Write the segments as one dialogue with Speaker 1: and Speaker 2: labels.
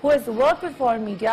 Speaker 1: who has worked with foreign media,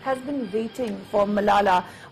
Speaker 1: has been waiting for Malala।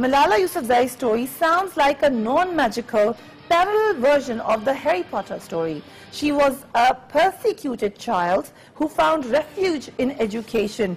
Speaker 1: Malala Yousafzai's story sounds like a non-magical parallel version of the Harry Potter story. She was a persecuted child who found refuge in education.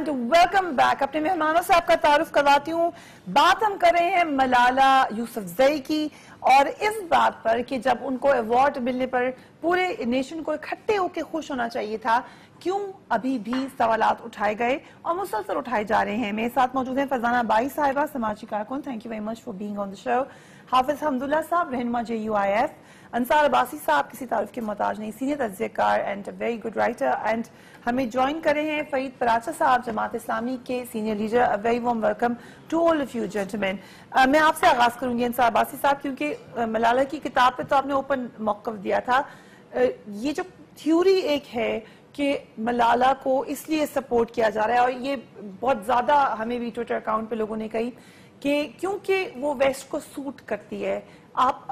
Speaker 1: And welcome back. اپنے مہمانوں سے آپ کا تعارف کرواتی ہوں. بات ہم کر رہے ہیں ملالہ یوسفزئی کی اور اس بات پر کہ جب ان کو ایوارڈ ملنے پر پورے نیشن کو اکٹھے ہو کے خوش ہونا چاہیے تھا, کیوں ابھی بھی سوالات اٹھائے گئے اور مسلسل اٹھائے جا رہے ہیں. میرے ساتھ موجود ہیں فرزانہ بائی صاحبہ, سماجی کارکن, thank you very much for being on the show. Hafiz Hamdullah صاحب, رہنما JUIF. انصار عباسی صاحب, کسی تعارف کے محتاج نہیں, سینئر تجزیہ کار and very good writer. And ہمیں جوائن کرے ہیں فرید پراچا صاحب, جماعت اسلامی کے senior leader. Very warm welcome to all of you gentleman. میں آپ سے آغاز کروں گی انصار عباسی صاحب, کیونکہ ملالہ کی کتاب پہ تو آپ نے اوپن موقف دیا تھا. یہ جو تھیوری ایک ہے کہ ملالہ کو اس لیے سپورٹ کیا جا رہا ہے, اور یہ بہت زیادہ ہمیں بھی ٹویٹر اکاؤنٹ پہ لوگوں نے کہی کہ کیونکہ وہ ویسٹ کو سوٹ کرتی ہے. آپ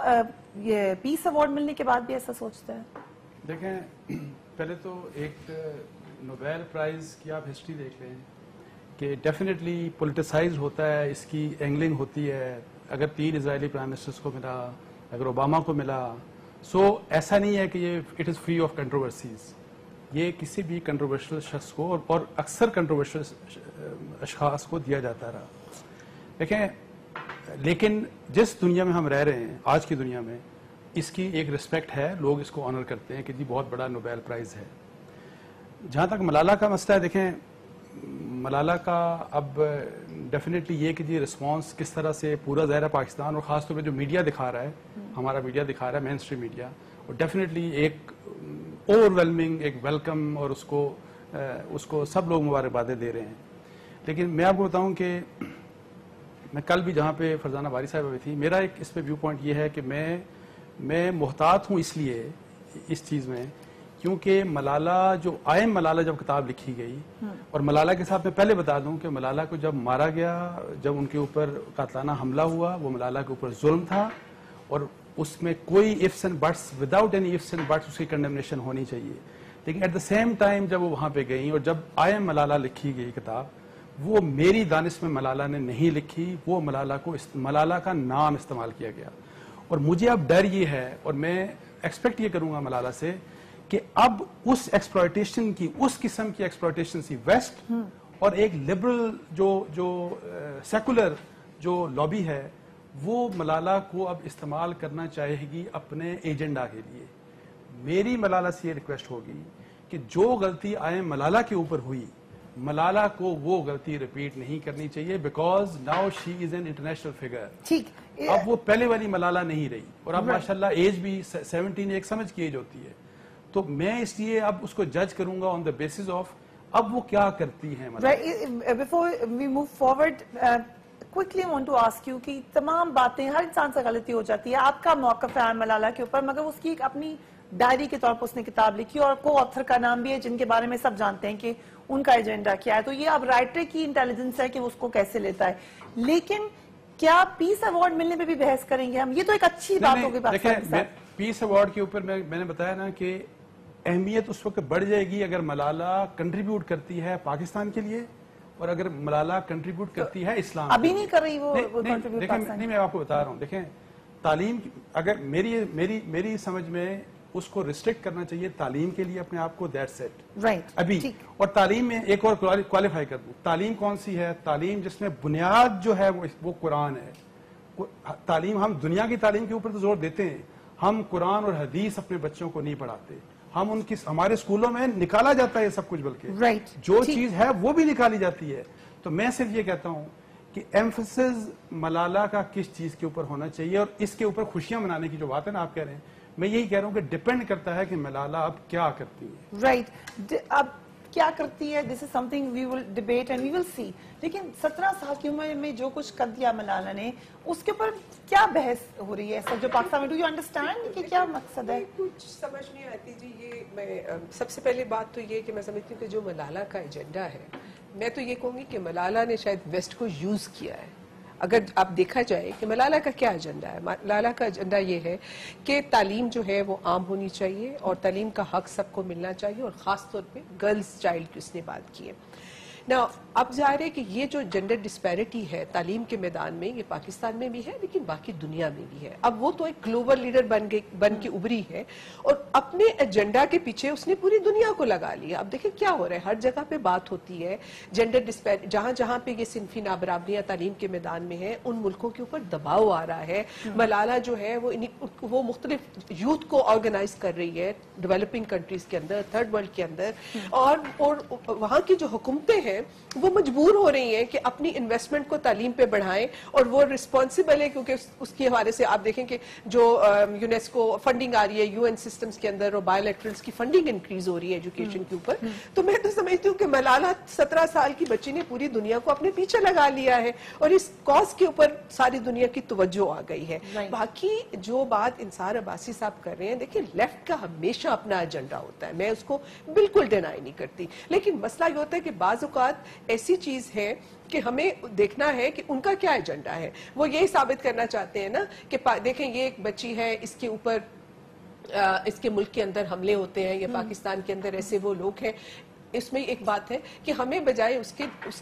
Speaker 1: یہ پیس ایوارڈ ملنے کے بعد بھی ایسا سوچتے ہیں؟
Speaker 2: دیکھیں, پہلے تو ایک نوبیل پرائز کی آپ ہسٹری دیکھ لیں کہ ڈیفینیٹلی پولیٹیسائز ہوتا ہے, اس کی اینگلنگ ہوتی ہے. اگر 3 اسرائیلی پرائم منسٹرز کو ملا, اگر اوباما کو ملا, سو ایسا نہیں ہے کہ یہ it is free of controversies. یہ کسی بھی کنٹروورشل شخص کو اور اکثر کنٹروورشل اشخاص کو دیا جاتا رہا. دیکھیں, لیکن جس دنیا میں ہم رہ رہے ہیں آج کی دنیا میں, اس کی ایک رسپیکٹ ہے, لوگ اس کو آنر کرتے ہیں کہ جی بہت بڑا نوبیل پرائز ہے. جہاں تک ملالہ کا مسئلہ ہے, دیکھیں ملالہ کا اب ڈیفینیٹلی یہ کہ جی رسپانس کس طرح سے پورا ظاہر پاکستان اور خاص طور پہ جو میڈیا دکھا رہا ہے, ہمارا میڈیا دکھا رہا ہے, مین اسٹریم میڈیا, اور ڈیفینیٹلی ایک اوور ویلمنگ, ایک ویلکم, اور اس کو سب لوگ مبارکبادیں دے رہے ہیں. لیکن میں آپ کو بتاؤں کہ میں کل بھی جہاں پہ فرزانہ باری صاحبہ بھی تھی, میرا ایک اس پہ ویو پوائنٹ یہ ہے کہ میں محتاط ہوں اس لیے اس چیز میں, کیونکہ ملالہ جو ملالہ جب کتاب لکھی گئی, اور ملالہ کے ساتھ میں پہلے بتا دوں کہ ملالہ کو جب مارا گیا, جب ان کے اوپر قاتلانہ حملہ ہوا, وہ ملالہ کے اوپر ظلم تھا, اور اس میں کوئی ifs and buts, without any ifs and buts اس کی کنڈمنیشن ہونی چاہیے. لیکن ایٹ دا سیم ٹائم جب وہ وہاں پہ گئیں اور جب ملالہ لکھی گئی کتاب, وہ میری دانش میں ملالہ نے نہیں لکھی, وہ ملالہ کا نام استعمال کیا گیا. اور مجھے اب ڈر یہ ہے, اور میں ایکسپیکٹ یہ کروں گا ملالہ سے, کہ اب اس ایکسپلائٹیشن کی, اس قسم کی ایکسپلائٹیشن سی ویسٹ اور ایک لبرل جو سیکولر جو لابی ہے, وہ ملالہ کو اب استعمال کرنا چاہے گی اپنے ایجنڈا کے لیے. میری ملالہ سے یہ ریکویسٹ ہوگی کہ جو غلطی ملالہ کے اوپر ہوئی, ملالہ کو وہ غلطی ریپیٹ نہیں کرنی چاہیے, because now she is an international figure.
Speaker 1: ٹھیک,
Speaker 2: اب وہ پہلے والی ملالہ نہیں رہی, اور اب ماشاءاللہ ایج بھی 17 ایک سمجھ کی ایج ہوتی ہے. تو میں اس لیے اب اس کو جج کروں گا آن دا بیسس آف اب وہ کیا کرتی ہیں.
Speaker 1: Before we move forward, quickly want to ask you کہ تمام باتیں, ہر انسان سے غلطی ہو جاتی ہے, آپ کا موقف ہے ملالہ کے اوپر, مگر اس کی اپنی ڈائری کے طور پر اس نے کتاب لکھی, اور کو آتھر کا نام بھی ہے جن کے بارے میں سب جانتے ہیں کہ ان کا ایجنڈا کیا ہے. تو یہ اب رائٹر کی انٹیلیجنس ہے کہ اس کو کیسے لیتا ہے. لیکن کیا پیس ایوارڈ ملنے پہ بھی بحث کریں گے ہم؟ یہ تو ایک اچھی بات ہوگی پاکستان کے ساتھ.
Speaker 2: پیس ایوارڈ کے اوپر میں نے بتایا نا کہ اہمیت اس وقت بڑھ جائے گی اگر ملالہ کنٹریبیوٹ کرتی ہے پاکستان کے لیے, اور اگر ملالہ کنٹریبیوٹ کرتی ہے اسلام.
Speaker 1: ابھی نہیں کر رہی وہ کنٹریبیوٹ
Speaker 2: پاکستان. نہیں, میں آپ کو بتا رہا ہوں, دیکھیں تعلیم, اگر میری سمجھ میں اس کو ریسٹرکٹ کرنا چاہیے تعلیم کے لیے اپنے آپ کو, دیٹ سیٹ ابھی. اور تعلیم میں ایک اور کوالیفائی کر دوں, تعلیم کون سی ہے؟ تعلیم جس میں بنیاد جو ہے وہ قرآن ہے. تعلیم, ہم دنیا کی تعلیم کے اوپر تو زور دیتے ہیں, ہم قرآن اور حدیث اپنے بچوں کو نہیں پڑھاتے. ہم ہمارے اسکولوں میں نکالا جاتا ہے یہ سب کچھ, بلکہ جو چیز ہے وہ بھی نکالی جاتی ہے. تو میں صرف یہ کہتا ہوں کہ ایمفسس ملالہ کا کس چیز کے اوپر ہونا چاہیے, اور اس کے اوپر خوشیاں منانے کی جو بات ہے نا آپ کہہ رہے ہیں, میں یہی کہہ رہا ہوں کہ ڈیپینڈ کرتا ہے کہ ملالہ اب کیا کرتی ہے.
Speaker 1: رائٹ, اب کیا کرتی ہے, this is something we will debate and we will see. لیکن 17 سال کی عمر میں جو کچھ کر دیا ملالہ نے, اس کے اوپر کیا بحث ہو رہی ہے جو پاکستان میں؟ ڈو یو انڈرسٹینڈ کہ کیا مقصد ہے؟
Speaker 3: کچھ سمجھ نہیں آتی جی. یہ میں سب سے پہلے بات تو یہ کہ میں سمجھتی ہوں کہ جو ملالہ کا ایجنڈا ہے, میں تو یہ کہوں گی کہ ملالہ نے شاید ویسٹ کو یوز کیا ہے. اگر آپ دیکھا جائے کہ ملالہ کا کیا ایجنڈا ہے, ملالہ کا ایجنڈا یہ ہے کہ تعلیم جو ہے وہ عام ہونی چاہیے, اور تعلیم کا حق سب کو ملنا چاہیے, اور خاص طور پہ گرلز چائلڈ کی اس نے بات کی ہے. نا اب ظاہر ہے کہ یہ جو جنڈر ڈسپیرٹی ہے تعلیم کے میدان میں، یہ پاکستان میں بھی ہے لیکن باقی دنیا میں بھی ہے. اب وہ تو ایک گلوبل لیڈر بن کے ابھری ہے اور اپنے ایجنڈا کے پیچھے اس نے پوری دنیا کو لگا لیا. اب دیکھیں کیا ہو رہا ہے، ہر جگہ پہ بات ہوتی ہے جنڈر ڈسپیرٹی، جہاں جہاں پہ یہ صنفی نابرابریاں تعلیم کے میدان میں ہیں ان ملکوں کے اوپر دباؤ آ رہا ہے. ملالہ جو ہے وہ مختلف یوتھ کو آرگنائز کر رہی ہے ڈیولپنگ کنٹریز کے اندر، تھرڈ ورلڈ کے اندر، اور وہاں کی جو حکومتیں ہیں وہ مجبور ہو رہی ہیں کہ اپنی انویسٹمنٹ کو تعلیم پہ بڑھائیں، اور وہ رسپانسبل ہے کیونکہ اس کے حوالے سے آپ دیکھیں کہ جو یونیسکو فنڈنگ آ رہی ہے UN سسٹمز کے اندر، اور بائیلیٹرلز کی فنڈنگ انکریز ہو رہی ہے ایجوکیشن کے اوپر. تو میں تو سمجھتی ہوں کہ ملالہ 17 سال کی بچی نے پوری دنیا کو اپنے پیچھے لگا لیا ہے اور اس کاز کے اوپر ساری دنیا کی توجہ آ گئی ہے. باقی جو بات انصار عباسی صاحب کر رہے ہیں، دیکھیں لیفٹ کا ہمیشہ اپنا ایجنڈا ہوتا ہے، میں اس کو بالکل ڈینائی نہیں کرتی، لیکن مسئلہ یہ ہوتا ہے کہ بعض اوقات ایسی چیز ہے کہ ہمیں دیکھنا ہے کہ ان کا کیا ایجنڈا ہے. وہ یہی ثابت کرنا چاہتے ہیں نا کہ دیکھیں یہ ایک بچی ہے، اس کے اوپر اس کے ملک کے اندر حملے ہوتے ہیں یا پاکستان کے اندر ایسے وہ لوگ ہیں. اس میں ایک بات ہے کہ ہمیں بجائے اس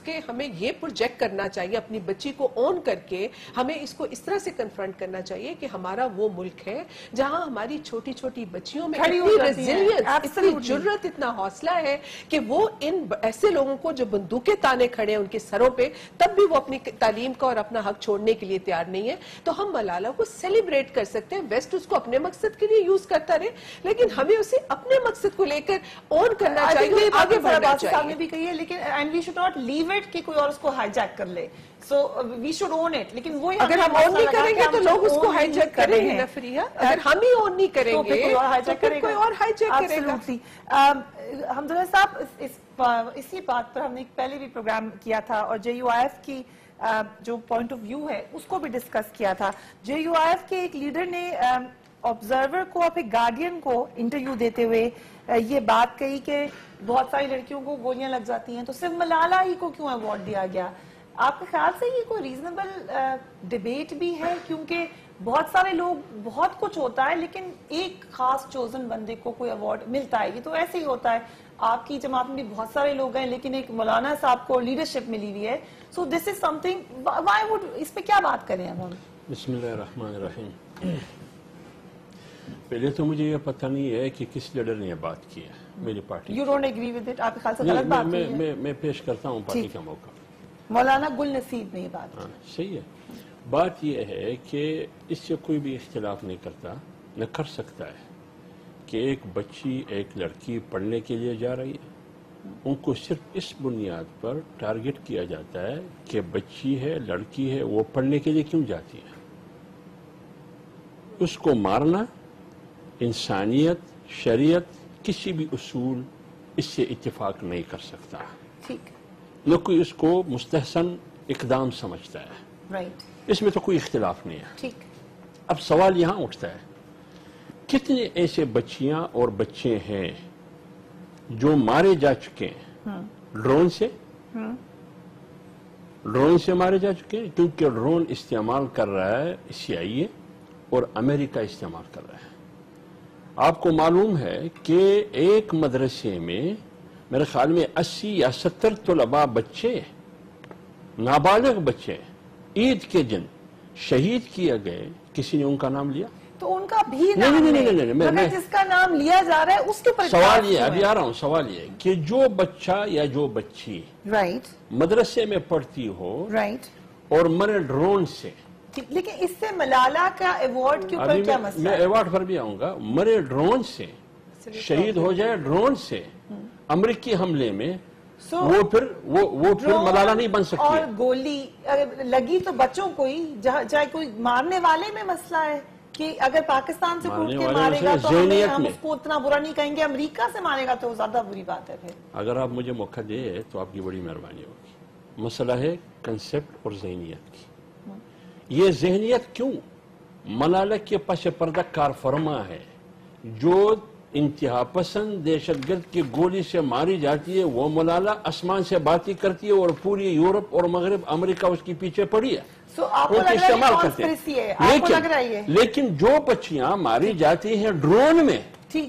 Speaker 3: کے ہمیں یہ پروجیکٹ کرنا چاہیے اپنی بچی کو اون کر کے، ہمیں اس کو اس طرح سے کنفرنٹ کرنا چاہیے کہ ہمارا وہ ملک ہے جہاں ہماری چھوٹی چھوٹی بچیوں میں اتنی ریزیلینس، اتنی جرت، اتنا حوصلہ ہے کہ وہ ان ایسے لوگوں کو جو بندوقیں تانے کھڑے ہیں ان کے سروں پہ، تب بھی وہ اپنی تعلیم کا اور اپنا حق چھوڑنے کے لیے تیار نہیں ہے. تو ہم ملالہ کو سیلیبریٹ کر سکتے ہیں، ویسٹ اس کو اپنے مقصد کے لیے یوز کرتا رہے، لیکن ہمیں اسے اپنے مقصد کو لے کر اون کرنا چاہیے، آگے بڑھنا چاہیے.
Speaker 1: نے بھی کہی ہے، لیکن and we should not leave it کہ کوئی اور اس کو ہائی جیک کر لے. So we should own it. لیکن وہی اگر ہم اون نہیں کریں گے تو لوگ اس کو ہائی جیک کریں گے. نفریہ اگر ہم ہی اون نہیں کریں گے تو پھر کوئی اور ہائی جیک کرے گا. حمداللہ صاحب، اسی بات پر ہم نے پہلے بھی پروگرام کیا تھا اور JUIF کی جو پوائنٹ آف ویو ہے اس کو بھی ڈسکس کیا تھا. JUIF کے ایک لیڈر نے آبزرور کو اور پھر گارڈین کو انٹرویو دیتے ہوئے یہ بات کہی کہ بہت ساری لڑکیوں کو گولیاں لگ جاتی ہیں تو صرف ملالہ ہی کو کیوں ایوارڈ دیا گیا. آپ کے خیال سے یہ کوئی ریزنیبل ڈیبیٹ بھی ہے؟ کیونکہ بہت سارے لوگ، بہت کچھ ہوتا ہے لیکن ایک خاص چوزن بندے کو کوئی ایوارڈ ملتا ہے. یہ تو ایسے ہی ہوتا ہے، آپ کی جماعت میں بھی بہت سارے لوگ ہیں لیکن ایک مولانا صاحب کو لیڈرشپ ملی ہوئی ہے. سو دس is some thing, Y would, اس پہ کیا بات کریں اب ہم؟
Speaker 4: بسم اللہ الرحمن الرحیم. پہلے تو مجھے یہ پتہ نہیں ہے کہ کس لیڈر نے یہ بات کی ہے میری party.
Speaker 1: You don't agree with it? آپ کے خیال سے غلط بات ہے؟
Speaker 4: میں پیش کرتا ہوں پارٹی کا موقع.
Speaker 1: مولانا گل نصیب نے یہ بات کی.
Speaker 4: صحیح ہے. بات یہ ہے کہ اس سے کوئی بھی اختلاف نہیں کرتا، نہ کر سکتا ہے کہ ایک بچی، ایک لڑکی پڑھنے کے لیے جا رہی ہے، ان کو صرف اس بنیاد پر ٹارگٹ کیا جاتا ہے کہ بچی ہے، لڑکی ہے، وہ پڑھنے کے لیے کیوں جاتی ہے. اس کو مارنا انسانیت، شریعت، کسی بھی اصول اس سے اتفاق نہیں کر سکتا.
Speaker 1: ٹھیک.
Speaker 4: نہ کوئی اس کو مستحسن اقدام سمجھتا ہے.
Speaker 1: رائٹ.
Speaker 4: اس میں تو کوئی اختلاف نہیں ہے.
Speaker 1: ٹھیک.
Speaker 4: اب سوال یہاں اٹھتا ہے، کتنے ایسے بچیاں اور بچے ہیں جو مارے جا چکے ہیں ڈرون سے؟ ڈرون سے مارے جا چکے ہیں کیونکہ ڈرون استعمال کر رہا ہے CIA اور امریکہ استعمال کر رہا ہے. آپ کو معلوم ہے کہ ایک مدرسے میں میرے خیال میں 80 یا 70 طلباء بچے، نابالغ بچے، عید کے دن شہید کیے گئے. کسی نے ان کا نام لیا؟
Speaker 1: تو ان کا بھی نام نہیں، جس کا نام لیا جا رہا ہے اس کے پر
Speaker 4: سوال یہ، ابھی آ رہا ہوں، سوال یہ کہ جو بچہ یا جو بچی
Speaker 1: رائٹ
Speaker 4: مدرسے میں پڑھتی ہو
Speaker 1: رائٹ
Speaker 4: اور مرے ڈرون سے،
Speaker 1: لیکن اس سے ملالہ کا ایوارڈ کے اوپر کیا مسئلہ ہے؟
Speaker 4: میں ایوارڈ پر بھی آؤں گا. مرے ڈرون سے، شہید ہو جائے ڈرون سے امریکی حملے میں، وہ پھر ملالہ نہیں بن سکتی.
Speaker 1: اور گولی لگی تو بچوں کو ہی، چاہے کوئی مارنے والے میں مسئلہ ہے کہ اگر پاکستان سے کوٹ کے مارے گا تو ہم اس کو اتنا برا نہیں کہیں گے، امریکہ سے مارے گا تو زیادہ بری بات ہے. پھر اگر
Speaker 4: آپ مجھے موقع دے تو آپ کی بڑی مہربانی ہوگی. مسئلہ ہے کنسپٹ اور ذہنیت کی. یہ ذہنیت کیوں؟ ملالہ کے پس پردہ کار فرما ہے، جو انتہا پسند دہشت گرد کی گولی سے ماری جاتی ہے وہ ملالہ آسمان سے باتیں کرتی ہے اور پوری یورپ اور مغرب امریکہ اس کی پیچھے پڑی ہے، استعمال کرتے ہیں. لیکن جو بچیاں ماری جاتی ہیں ڈرون میں،
Speaker 1: ٹھیک،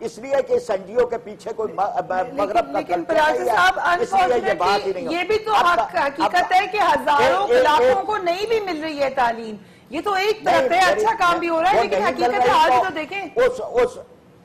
Speaker 5: اس لیے کہ اس NGO کے پیچھے کوئی مغرب کا
Speaker 1: لیکن پراج صاحب
Speaker 5: اس لیے یہ بات ہی نہیں
Speaker 1: یہ بھی تو حقیقت ہے کہ ہزاروں لاکھوں کو نہیں بھی مل رہی ہے تعلیم. یہ تو ایک طرف ہے, اچھا کام بھی ہو رہا ہے, لیکن حقیقت حال تو دیکھیں.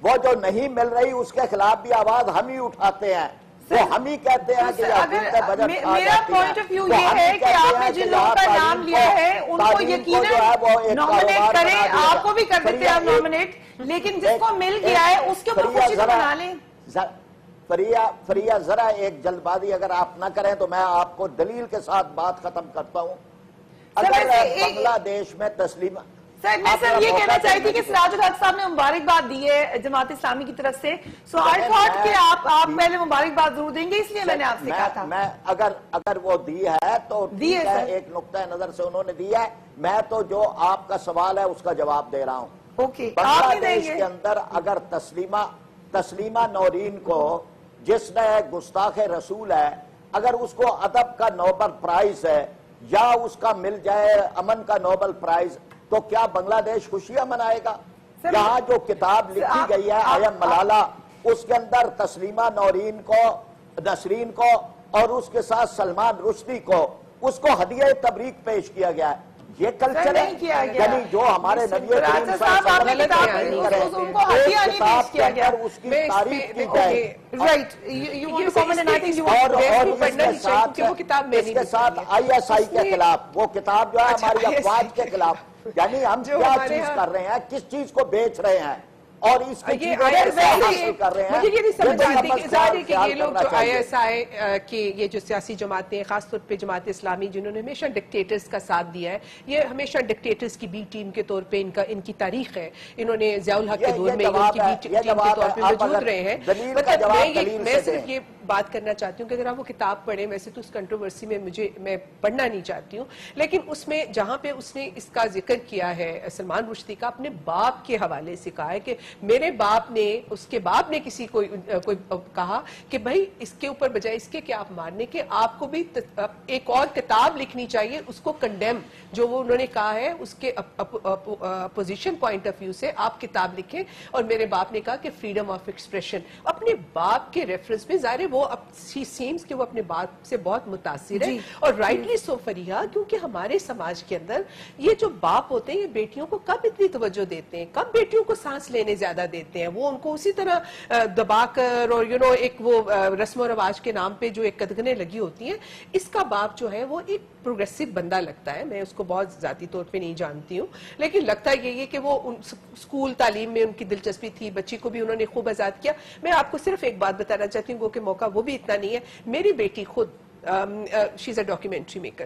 Speaker 5: وہ جو نہیں مل رہی اس کے خلاف بھی آواز ہم ہی اٹھاتے ہیں, وہ ہم ہی کہتے ہیں کہ
Speaker 1: میرا پوائنٹ آف ویو یہ ہے کہ آپ نے جن لوگوں کا نام لیا ہے ان کو یقیناً نومنیٹ کریں, آپ کو بھی کر دیتے ہیں نومنیٹ, لیکن جس کو مل گیا ہے اس کے اوپر خوشی سے بنا لیں.
Speaker 5: فریہ ذرا ایک جلد بازی اگر آپ نہ کریں تو میں آپ کو دلیل کے ساتھ بات ختم کرتا ہوں. اگر بنگلہ دیش میں تسلیم
Speaker 1: سر میں صرف یہ کہنا چاہتی تھی کہ سراج الحق صاحب نے مبارکباد دی ہے جماعت اسلامی کی طرف سے, سو آئی تھاٹ کہ آپ پہلے مبارکباد ضرور دیں گے, اس لیے میں نے آپ سے کہا تھا.
Speaker 5: میں اگر وہ دی ہے تو ایک نقطہ نظر سے انہوں نے دی ہے, میں تو جو آپ کا سوال ہے اس کا جواب دے رہا ہوں. بنگلہ دیش کے اندر اگر تسلیمہ نورین کو, جس نے گستاخ رسول ہے, اگر اس کو ادب کا نوبل پرائز ہے یا اس کا مل جائے امن کا نوبل پرائز, تو کیا بنگلہ دیش خوشیاں منائے گا؟ یہاں جو کتاب لکھی گئی ہے آئی ایم ملالہ, اس کے اندر تسلیمہ نسرین کو اور اس کے ساتھ سلمان رشدی کو اس کو ہدیہ تبریک پیش کیا گیا ہے. یہ کلچر ہے, یعنی جو ہمارے نبی کریم صلی اللہ علیہ وسلم اس کی تعریف کی جائے, اور اس کے ساتھ ISI کے خلاف وہ کتاب جو ہے ہماری افواج کے خلاف, یعنی ہم کیا چیز کر رہے ہیں, کس چیز کو بیچ رہے ہیں اور اس کی چیزیں حاصل کر رہے ہیں.
Speaker 3: مجھے یہ نہیں سمجھ آتی کہ ظاہر ہے کہ یہ لوگ جو ISI کی یہ جو سیاسی جماعتیں, خاص طور پہ جماعت اسلامی جنہوں نے ہمیشہ ڈکٹیٹرز کا ساتھ دیا ہے, یہ ہمیشہ ڈکٹیٹرز کی بی ٹیم کے طور پہ ان کی تاریخ ہے. انہوں نے ضیاء الحق کے دور میں ان کی بی ٹیم کے طور پہ موجود رہے ہیں. مطلب میں صرف یہ بات کرنا چاہتی ہوں کہ اگر آپ وہ کتاب پڑھیں, ویسے تو اس کنٹروورسی میں میں پڑھنا نہیں چاہتی ہوں, لیکن اس میں جہاں پہ اس نے اس کا ذکر کیا ہے سلمان رشدی کا, اپنے باپ کے حوالے سے کہا ہے کہ میرے باپ نے, اس کے باپ نے کسی کوئی کہا کہ بھائی اس کے اوپر بجائے اس کے کہ آپ ماننے کے, آپ کو بھی ایک اور کتاب لکھنی چاہیے اس کو کنڈیم, جو وہ انہوں نے کہا ہے اس کے اپوزیشن پوائنٹ آف ویو سے آپ کتاب لکھیں. اور میرے باپ نے کہا کہ فریڈم آف ایکسپریشن, اپنے باپ کے ریفرنس میں, ظاہر ہے وہ سیمز کہ وہ اپنے باپ سے بہت متاثر ہے, اور رائٹلی سو فریہ, کیونکہ ہمارے سماج کے اندر یہ جو باپ ہوتے ہیں یہ بیٹیوں کو کب اتنی توجہ دیتے ہیں, کب بیٹیوں کو سانس لینے زیادہ دیتے ہیں, وہ ان کو اسی طرح دبا کر اور ایک وہ رسم و رواج کے نام پہ جو ایک قدغنیں لگی ہوتی ہیں. اس کا باپ جو ہے وہ ایک پروگریسو بندہ لگتا ہے, میں اس کو بہت ذاتی طور پہ نہیں جانتی ہوں, لیکن لگتا یہ ہے کہ وہ اسکول تعلیم میں ان کی دلچسپی تھی, بچی کو بھی انہوں نے خوب آزاد کیا. میں آپ کو صرف ایک بات بتانا چاہتی ہوں, کہ موقع وہ بھی اتنا نہیں ہے. میری بیٹی خود شی از اے ڈاکیومنٹری میکر,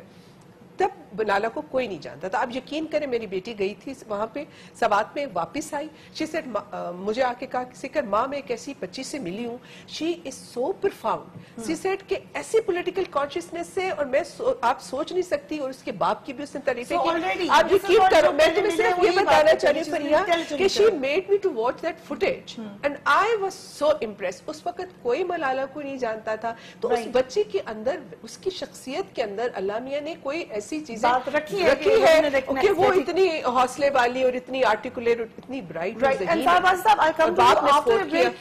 Speaker 3: تب بنالا کو کوئی نہیں جانتا تھا. آپ یقین کریں میری بیٹی گئی تھی وہاں پہ سوات میں, واپس آئی, شی سیڈ, مجھے آ کے کہا سکر ماں میں ایک ایسی بچی سے ملی ہوں, شی از سو پرفاؤنڈ, شی سیڈ کہ ایسی پولیٹیکل کانشیسنیس سے, اور میں آپ سوچ نہیں سکتی, اور اس کے باپ کی بھی اس نے تعریفیں کی. آپ یقین کرو, میں تمہیں صرف یہ بتانا چاہ رہی ہوں فریہ کہ she made me to watch that footage and I was so impress. اس وقت کوئی ملالہ کو نہیں جانتا تھا, تو اس بچی کے اندر, اس کی شخصیت کے اندر اللہ میاں نے کوئی ایسی چیزیں رکھی ہے کہ وہ اتنی حوصلے والی اور اتنی آرٹیکولیٹ اور اتنی برائٹ.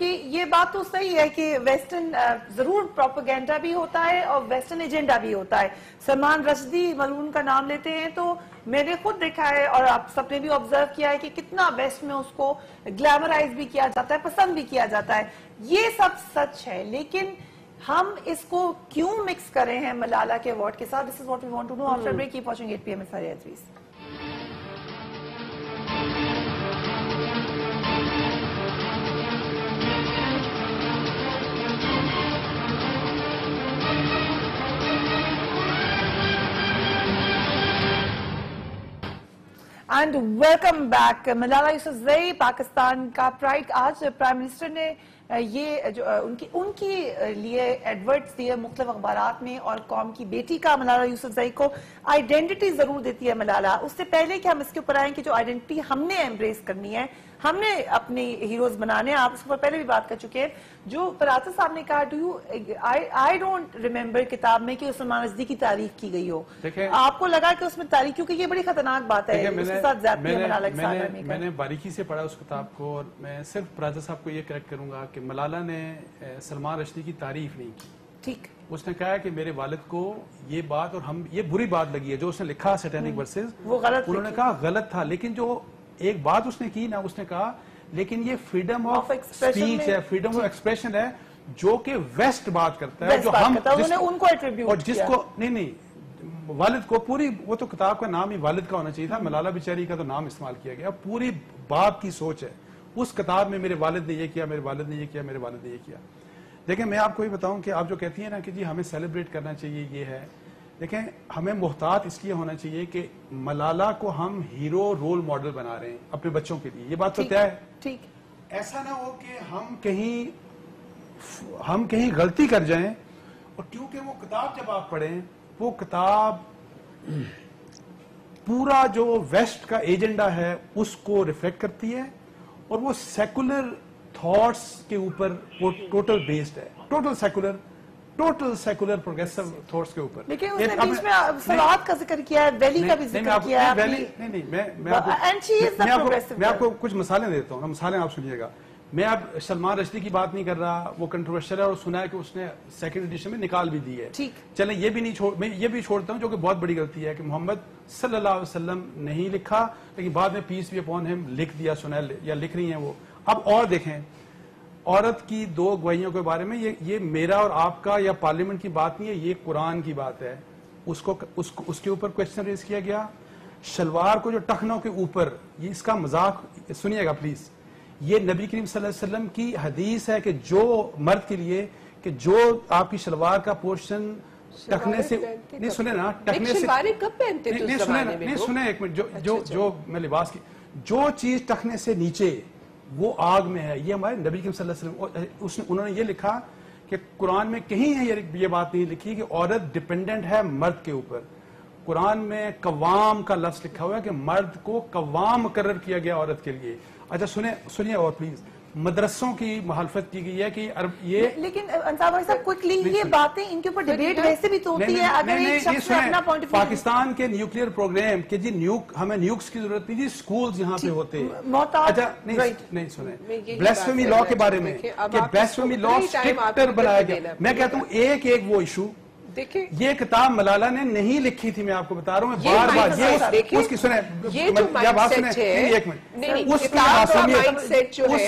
Speaker 1: یہ بات تو صحیح ہے کہ ویسٹرن ضرور پروپیگنڈا بھی ہوتا ہے اور ویسٹرن ایجنڈا بھی ہوتا ہے. سلمان رشدی ملعون کا نام لیتے ہیں, تو میں نے خود دیکھا ہے اور آپ سب نے بھی آبزرو کیا ہے کہ کتنا ویسٹ میں اس کو گلیمرائز بھی کیا جاتا ہے, پسند بھی کیا جاتا ہے. یہ سب سچ ہے, لیکن ہم اس کو کیوں مکس کر رہے ہیں ملالہ کے ایوارڈ کے ساتھ؟ This is what we want to know. After break, keep watching 8 PM SRA Aziz. And welcome back. Malala Yousafzai Pakistan کا پرائڈ. آج پرائم منسٹر نے یہ جو ان کی لیے ایڈورٹس دیے مختلف اخبارات میں، اور قوم کی بیٹی کا ملالہ یوسفزئی کو آئیڈینٹی ضرور دیتی ہے ملالہ. اس سے پہلے کہ ہم اس کے اوپر آئیں کہ جو آئیڈینٹی ہم نے ایمبریس کرنی ہے، ہم نے اپنے ہیروز بنانے ہیں، آپ اس پر پہلے بھی بات کر چکے ہیں. جو فراتر صاحب نے کہا آئی ڈونٹ ریمبر کتاب میں کہ عثمان رشدی کی تعریف کی گئی ہو. آپ کو لگا کہ اس میں تعریف، کیونکہ یہ بڑی خطرناک بات ہے اس کے ساتھ زیادتی ہے ملالہ کے ساتھ کرنے کا.
Speaker 2: میں نے باریکی سے پڑھا اس کتاب کو، اور میں صرف فراتر صاحب کو یہ کریکٹ کروں گا کہ ملالہ نے سلمان رشدی کی تعریف نہیں کی.
Speaker 1: ٹھیک،
Speaker 2: اس نے کہا کہ میرے والد کو یہ بات اور ہم یہ بری بات لگی ہے جو اس نے لکھا سیٹینک ورسز،
Speaker 1: وہ غلط،
Speaker 2: انہوں نے کہا غلط تھا. لیکن جو ایک بات اس نے کی نا، اس نے کہا لیکن یہ فریڈم آف اسپیچ ہے، فریڈم آف ایکسپریشن ہے جو کہ ویسٹ بات کرتا ہے، جو ہم
Speaker 1: ان کو ایٹریبیوٹ
Speaker 2: اور جس کو نہیں والد کو پوری، وہ تو کتاب کا نام ہی والد کا ہونا چاہیے تھا، ملالہ بیچاری کا تو نام استعمال کیا گیا. پوری باپ کی سوچ ہے اس کتاب میں، میرے والد نے یہ کیا، میرے والد نے یہ کیا، میرے والد نے یہ کیا. دیکھیں میں آپ کو یہ بتاؤں کہ آپ جو کہتی ہیں نا کہ جی ہمیں سیلیبریٹ کرنا چاہیے، یہ ہے، دیکھیں ہمیں محتاط اس لیے ہونا چاہیے کہ ملالہ کو ہم ہیرو رول ماڈل بنا رہے ہیں اپنے بچوں کے لیے. یہ بات تو طے ہے.
Speaker 1: ٹھیک،
Speaker 2: ایسا نہ ہو کہ ہم کہیں غلطی کر جائیں، اور کیونکہ وہ کتاب جب آپ پڑھیں، وہ کتاب پورا جو ویسٹ کا ایجنڈا ہے اس کو ریفلیکٹ کرتی ہے، اور وہ سیکولر تھاٹس کے اوپر وہ ٹوٹل بیسڈ ہے، ٹوٹل سیکولر پروگریسو تھاٹس کے اوپر.
Speaker 1: لیکن اس نے بیچ میں سوات کا ذکر کیا ہے، ویلی کا بھی ذکر کیا ہے.
Speaker 2: میں آپ کو کچھ مثالیں دیتا ہوں، مثالیں آپ سنیے گا. میں اب سلمان رشدی کی بات نہیں کر رہا، وہ کنٹروورشل ہے، اور سنا ہے کہ اس نے سیکنڈ ایڈیشن میں نکال بھی دی ہے. چلیں یہ بھی نہیں میں یہ بھی چھوڑتا ہوں جو کہ بہت بڑی غلطی ہے کہ محمد صلی اللہ علیہ وسلم نہیں لکھا، لیکن بعد میں پیس بھی اپون ہم لکھ دیا سنیل، یا لکھ رہی ہیں وہ. اب اور دیکھیں عورت کی 2 گواہیوں کے بارے میں، یہ میرا اور آپ کا یا پارلیمنٹ کی بات نہیں ہے، یہ قرآن کی بات ہے. اس کے اوپر کوشچن ریز کیا گیا. شلوار کو جو ٹخنوں کے اوپر، یہ اس کا مذاق سنیے گا پلیز. یہ نبی کریم صلی اللہ علیہ وسلم کی حدیث ہے کہ جو مرد کے لیے کہ جو آپ کی شلوار کا پورشن ٹخنے سے نہیں، سنیں نا، ٹخنے سے نہیں سنیں ایک منٹ، جو میں لباس کی جو چیز ٹخنے سے نیچے وہ آگ میں ہے. یہ ہمارے نبی کریم صلی اللہ علیہ وسلم انہوں نے یہ لکھا کہ قرآن میں کہیں ہے یہ بات نہیں لکھی کہ عورت ڈیپینڈنٹ ہے مرد کے اوپر. قرآن میں قوام کا لفظ لکھا ہوا ہے کہ مرد کو قوام مقرر کیا گیا عورت کے لیے. اچھا سنیے اور پلیز. مدرسوں کی مخالفت کی گئی ہے کہ یہ، لیکن
Speaker 1: انصار بھائی صاحب کوئکلی یہ باتیں ان کے اوپر ڈیبیٹ ویسے بھی تو ہوتی ہے. اگر ایک شخص نے اپنا پوائنٹ آف ویو،
Speaker 2: پاکستان کے نیوکلیئر پروگرام کہ جی ہمیں نیوکس کی ضرورت نہیں، جی سکولز یہاں پہ ہوتے ہیں. اچھا نہیں سنیں بلیسفیمی لا کے بارے میں کہ بلیسفیمی لا اسٹرکٹر بنایا گیا. میں کہتا ہوں ایک وہ ایشو، یہ کتاب ملالہ نے نہیں لکھی تھی، میں آپ کو بتا رہا ہوں. میں بار بار اس کی سنیں، ایک منٹ، اس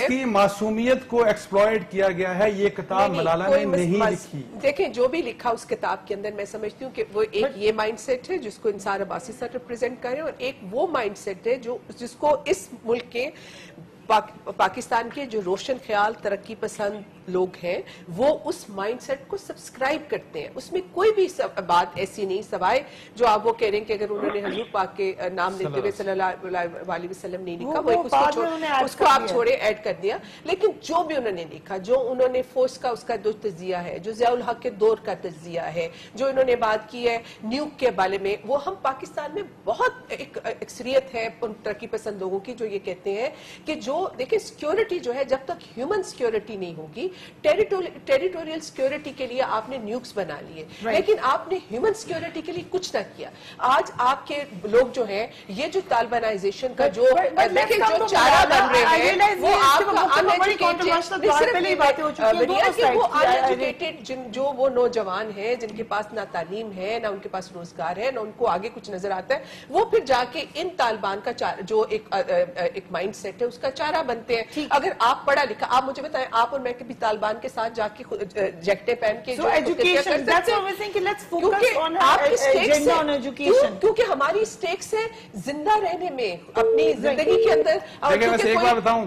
Speaker 2: کی معصومیت کو ایکسپلوئٹ کیا گیا ہے. یہ کتاب ملالہ نے نہیں لکھی.
Speaker 3: دیکھیں جو بھی لکھا اس کتاب کے اندر، میں سمجھتی ہوں کہ وہ ایک یہ مائنڈ سیٹ ہے جس کو انصار عباسی سر ریپرزینٹ کر رہے ہیں، اور ایک وہ مائنڈ سیٹ ہے جس کو اس ملک کے پاکستان کے جو روشن خیال ترقی پسند لوگ ہیں وہ اس مائنڈ سیٹ کو سبسکرائب کرتے ہیں. اس میں کوئی بھی بات ایسی نہیں سوائے جو آپ وہ کہہ رہے ہیں کہ اگر انہوں نے حضور پاک کے نام لیتے ہوئے صلی اللہ علیہ وسلم نہیں لکھا، وہ اس کو آپ چھوڑے ایڈ کر دیا. لیکن جو بھی انہوں نے لکھا، جو انہوں نے فورس کا اس کا جو تجزیہ ہے، جو ضیاء الحق کے دور کا تجزیہ ہے، جو انہوں نے بات کی ہے نیوک کے بارے میں، وہ ہم پاکستان میں بہت ایک اکثریت ہے ان ترقی پسند لوگوں کی جو یہ کہتے ہیں کہ جو دیکھیں سیکیورٹی جو ہے، جب تک ہیومن سیکیورٹی نہیں ہوگی، ٹیریٹوریل سیکیورٹی کے لیے آپ نے نیوکس بنا لیے، لیکن آپ نے ہیومن سیکیورٹی کے لیے کچھ نہ کیا. آج آپ کے لوگ جو ہیں، یہ جو طالبانائزیشن کا جو چارہ بن رہے ہیں، وہ آپ کا انایجوکیٹڈ جو وہ نوجوان ہیں جن کے پاس نہ تعلیم ہے، نہ ان کے پاس روزگار ہے، نہ ان کو آگے کچھ نظر آتا ہے، وہ پھر جا کے ان طالبان کا جو ایک مائنڈ سیٹ ہے اس کا چارہ بنتے ہیں. اگر آپ پڑھا لکھا، آپ مجھے بتائیں، آپ اور میں کبھی طالبان کے ساتھ جا کے جیکٹیں پہن کے کیونکہ ہماری سٹیکس ہے زندہ رہنے میں، اپنی زندگی کے اندر.
Speaker 2: ایک بات بتاؤں،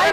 Speaker 1: I